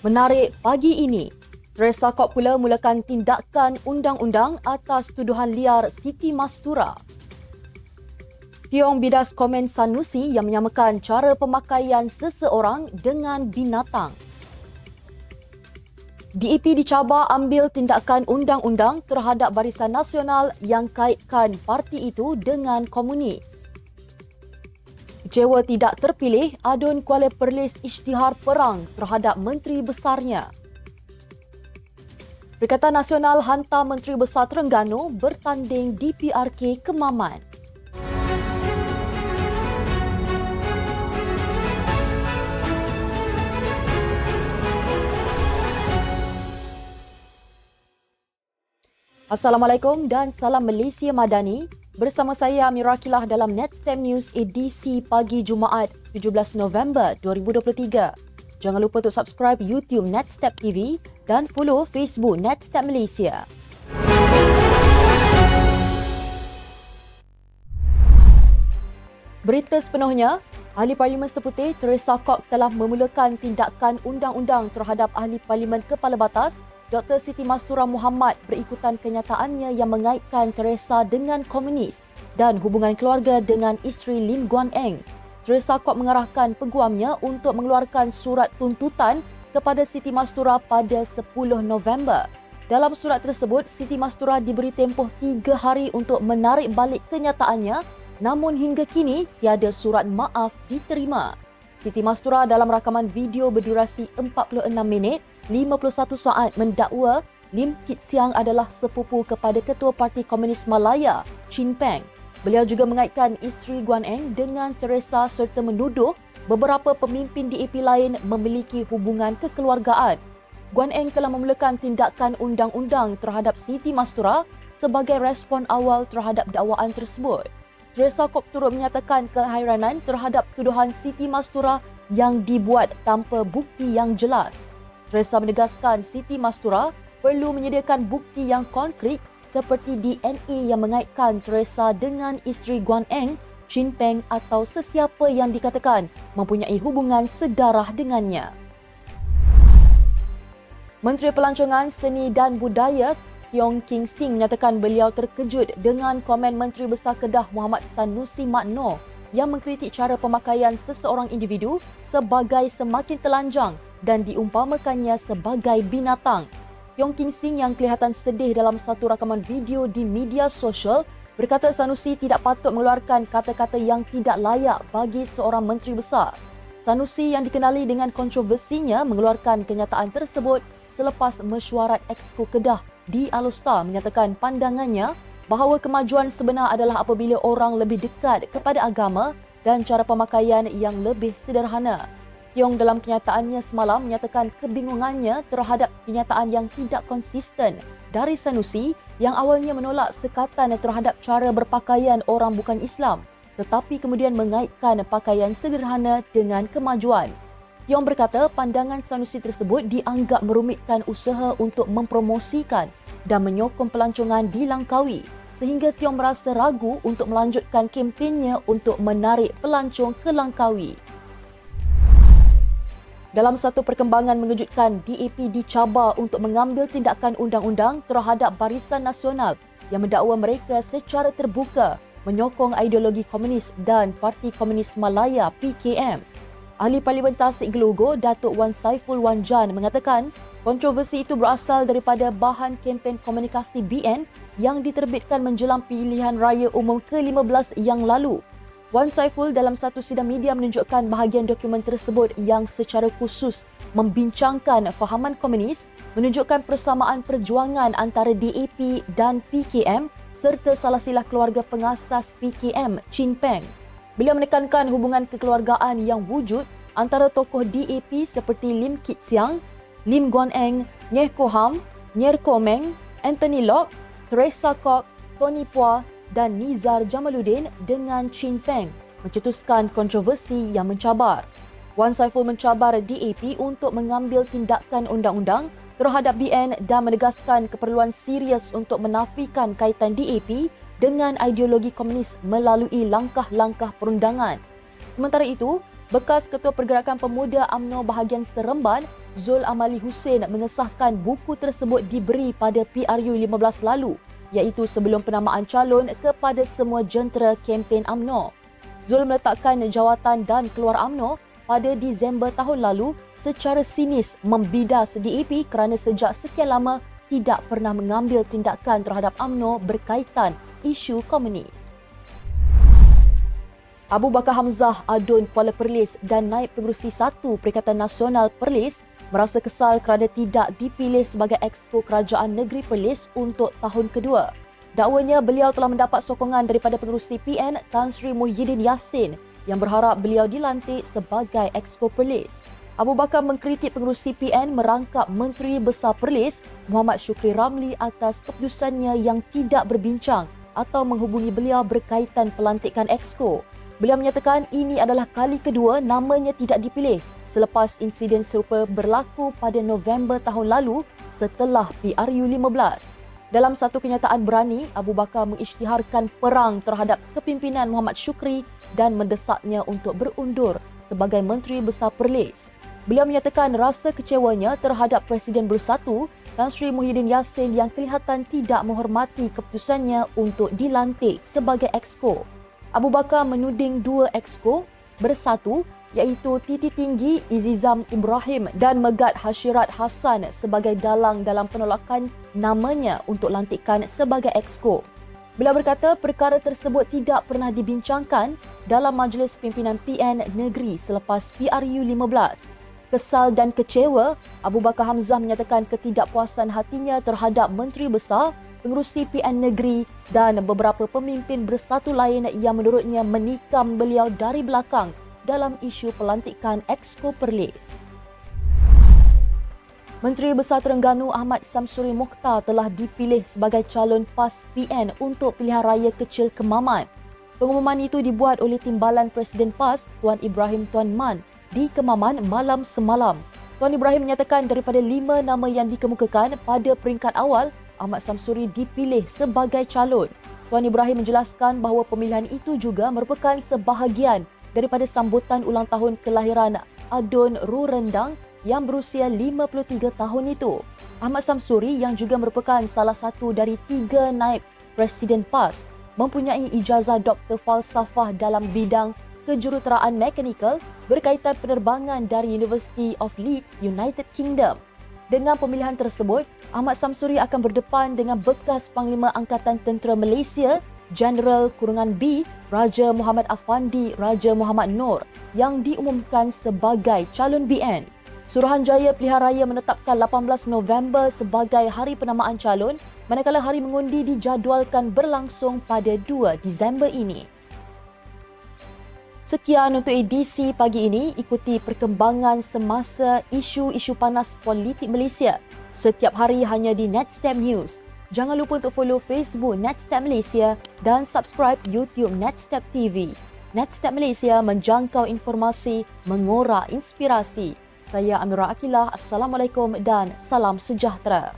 Menarik pagi ini, Teresa Kok pula mulakan tindakan undang-undang atas tuduhan liar Siti Mastura. Tiong bidas komen Sanusi yang menyamakan cara pemakaian seseorang dengan binatang. DAP dicabar ambil tindakan undang-undang terhadap Barisan Nasional yang kaitkan parti itu dengan komunis. Kecewa tidak terpilih, Adun Kuala Perlis isytihar perang terhadap menteri besarnya. Perikatan Nasional hantar Menteri Besar Terengganu bertanding di PRK Kemaman. Assalamualaikum dan salam Malaysia Madani. Bersama saya Amira Kilah dalam Netstem News edisi pagi Jumaat 17 November 2023. Jangan lupa untuk subscribe YouTube Netstem TV dan follow Facebook Netstem Malaysia. Berita sepenuhnya, Ahli Parlimen Seputih Teresa Kok telah memulakan tindakan undang-undang terhadap Ahli Parlimen Kepala Batas Dr. Siti Mastura Muhammad berikutan kenyataannya yang mengaitkan Teresa dengan komunis dan hubungan keluarga dengan isteri Lim Guan Eng. Teresa Kok mengarahkan peguamnya untuk mengeluarkan surat tuntutan kepada Siti Mastura pada 10 November. Dalam surat tersebut, Siti Mastura diberi tempoh 3 hari untuk menarik balik kenyataannya, namun hingga kini tiada surat maaf diterima. Siti Mastura dalam rakaman video berdurasi 46 minit 51 saat mendakwa Lim Kit Siang adalah sepupu kepada Ketua Parti Komunis Malaya, Chin Peng. Beliau juga mengaitkan isteri Guan Eng dengan Teresa serta menuduh beberapa pemimpin DAP lain memiliki hubungan kekeluargaan. Guan Eng telah memulakan tindakan undang-undang terhadap Siti Mastura sebagai respon awal terhadap dakwaan tersebut. Teresa Kok turut menyatakan kehairanan terhadap tuduhan Siti Mastura yang dibuat tanpa bukti yang jelas. Teresa menegaskan Siti Mastura perlu menyediakan bukti yang konkret seperti DNA yang mengaitkan Teresa dengan isteri Guan Eng, Chin Peng atau sesiapa yang dikatakan mempunyai hubungan sedarah dengannya. Menteri Pelancongan, Seni dan Budaya Tiong King Sing menyatakan beliau terkejut dengan komen Menteri Besar Kedah Muhammad Sanusi Mak Noor yang mengkritik cara pemakaian seseorang individu sebagai semakin telanjang dan diumpamakannya sebagai binatang. Tiong King Sing yang kelihatan sedih dalam satu rakaman video di media sosial berkata Sanusi tidak patut mengeluarkan kata-kata yang tidak layak bagi seorang menteri besar. Sanusi yang dikenali dengan kontroversinya mengeluarkan kenyataan tersebut selepas mesyuarat Exco Kedah di Alostar menyatakan pandangannya bahawa kemajuan sebenar adalah apabila orang lebih dekat kepada agama dan cara pemakaian yang lebih sederhana. Tiong dalam kenyataannya semalam menyatakan kebingungannya terhadap kenyataan yang tidak konsisten dari Sanusi yang awalnya menolak sekatan terhadap cara berpakaian orang bukan Islam tetapi kemudian mengaitkan pakaian sederhana dengan kemajuan. Tiong berkata pandangan Sanusi tersebut dianggap merumitkan usaha untuk mempromosikan dan menyokong pelancongan di Langkawi sehingga Tiong merasa ragu untuk melanjutkan kempennya untuk menarik pelancong ke Langkawi. Dalam satu perkembangan mengejutkan, DAP dicabar untuk mengambil tindakan undang-undang terhadap Barisan Nasional yang mendakwa mereka secara terbuka menyokong ideologi komunis dan Parti Komunis Malaya PKM. Ahli Parlimen Tasik Gelogo, Datuk Wan Saiful Wan Jan mengatakan kontroversi itu berasal daripada bahan kempen komunikasi BN yang diterbitkan menjelang pilihan raya umum ke-15 yang lalu. Wan Saiful dalam satu sidang media menunjukkan bahagian dokumen tersebut yang secara khusus membincangkan fahaman komunis, menunjukkan persamaan perjuangan antara DAP dan PKM serta salah silah keluarga pengasas PKM, Chin Peng. Beliau menekankan hubungan kekeluargaan yang wujud antara tokoh DAP seperti Lim Kit Siang, Lim Guan Eng, Ngeh Ko Ham, Nyer Ko Meng, Anthony Lok, Teresa Kok, Tony Pua dan Nizar Jamaluddin dengan Chin Peng mencetuskan kontroversi yang mencabar. Wan Saiful mencabar DAP untuk mengambil tindakan undang-undang terhadap BN dan menegaskan keperluan serius untuk menafikan kaitan DAP dengan ideologi komunis melalui langkah-langkah perundangan. Sementara itu, bekas Ketua Pergerakan Pemuda UMNO bahagian Seremban, Zul Amali Hussein mengesahkan buku tersebut diberi pada PRU 15 lalu, iaitu sebelum penamaan calon kepada semua jentera kempen UMNO. Zul meletakkan jawatan dan keluar UMNO pada Disember tahun lalu secara sinis membidas DAP kerana sejak sekian lama tidak pernah mengambil tindakan terhadap UMNO berkaitan isu komunis. Abu Bakar Hamzah Adun Kuala Perlis dan Naib Pengerusi 1 Perikatan Nasional Perlis merasa kesal kerana tidak dipilih sebagai Exco Kerajaan Negeri Perlis untuk tahun kedua. Dakwanya beliau telah mendapat sokongan daripada Pengerusi PN Tan Sri Muhyiddin Yassin yang berharap beliau dilantik sebagai Exco Perlis. Abu Bakar mengkritik Pengerusi PN merangkap Menteri Besar Perlis Muhammad Syukri Ramli atas keputusannya yang tidak berbincang atau menghubungi beliau berkaitan pelantikan Exco. Beliau menyatakan ini adalah kali kedua namanya tidak dipilih selepas insiden serupa berlaku pada November tahun lalu setelah PRU 15. Dalam satu kenyataan berani, Abu Bakar mengisytiharkan perang terhadap kepimpinan Muhammad Syukri dan mendesaknya untuk berundur sebagai Menteri Besar Perlis. Beliau menyatakan rasa kecewanya terhadap Presiden Bersatu Tan Sri Muhyiddin Yassin yang kelihatan tidak menghormati keputusannya untuk dilantik sebagai Exco. Abu Bakar menuding dua Exco bersatu iaitu Titi Tinggi Izizam Ibrahim dan Megat Hasyirat Hassan sebagai dalang dalam penolakan namanya untuk lantikan sebagai Exco. Beliau berkata perkara tersebut tidak pernah dibincangkan dalam Majlis Pimpinan PN Negeri selepas PRU 15. Kesal dan kecewa, Abu Bakar Hamzah menyatakan ketidakpuasan hatinya terhadap Menteri Besar, Pengerusi PN Negeri dan beberapa pemimpin bersatu lain yang menurutnya menikam beliau dari belakang dalam isu pelantikan Exco Perlis. Menteri Besar Terengganu Ahmad Samsuri Mokhtar telah dipilih sebagai calon PAS PN untuk pilihan raya kecil Kemaman. Pengumuman itu dibuat oleh Timbalan Presiden PAS Tuan Ibrahim Tuan Man di Kemaman malam semalam. Tuan Ibrahim menyatakan daripada 5 nama yang dikemukakan pada peringkat awal, Ahmad Samsuri dipilih sebagai calon. Tuan Ibrahim menjelaskan bahawa pemilihan itu juga merupakan sebahagian daripada sambutan ulang tahun kelahiran Adun Ru Rendang yang berusia 53 tahun itu. Ahmad Samsuri yang juga merupakan salah satu dari 3 naib Presiden PAS mempunyai ijazah Doktor Falsafah dalam bidang kejuruteraan mekanikal berkaitan penerbangan dari University of Leeds, United Kingdom. Dengan pemilihan tersebut, Ahmad Samsuri akan berdepan dengan bekas Panglima Angkatan Tentera Malaysia, Jeneral Kurungan B, Raja Muhammad Afandi Raja Muhammad Noor yang diumumkan sebagai calon BN. Suruhanjaya Pilihan Raya menetapkan 18 November sebagai hari penamaan calon, manakala hari mengundi dijadualkan berlangsung pada 2 Disember ini. Sekian untuk edisi pagi ini. Ikuti perkembangan semasa isu-isu panas politik Malaysia setiap hari hanya di Netstep News. Jangan lupa untuk follow Facebook Netstep Malaysia dan subscribe YouTube Netstep TV. Netstep Malaysia menjangkau informasi, mengorak inspirasi. Saya Amirah Akilah. Assalamualaikum dan salam sejahtera.